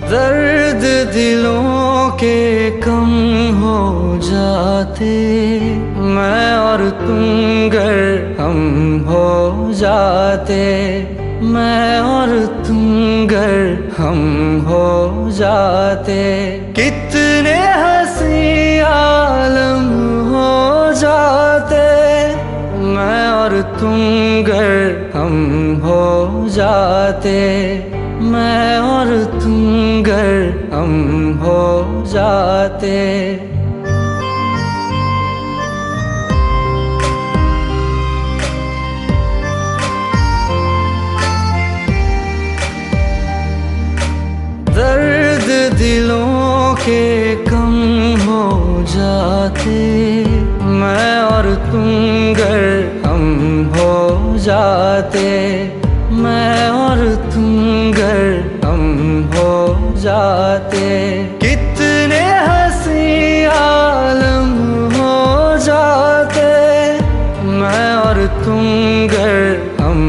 दर्द दिलों के कम हो जाते, मैं और तुम गर हम हो जाते, मैं और तुम गर हम हो जाते। कितने हंसी आलम हो जाते, मैं और तुम गर हम हो जाते, मैं और तुम गर हम हो जाते। दर्द दिलों के कम हो जाते, मैं और तुम गर हम हो जाते, मैं और तुम गर हम हो जाते। कितने हंसी आलम हो जाते, मैं और तुम गर हम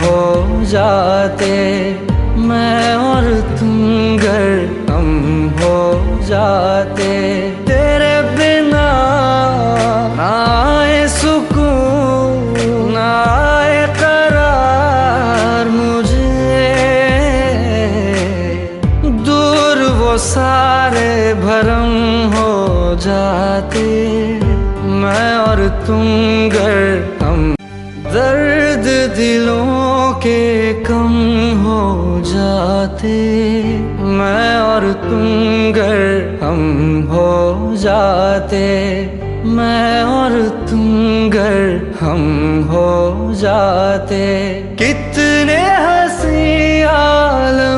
हो जाते, मैं और तुम गर हम हो जाते। तेरे बिना ना आए सुकून, ना आए करार मुझे, दूर वो सारे भरम हो जाते, मैं और तुम गर हम। दर्द दिलों के कम हो जाते, मैं और तुम गर हम हो जाते, मैं और तुम गर हम हो जाते। कितने हंसी आलम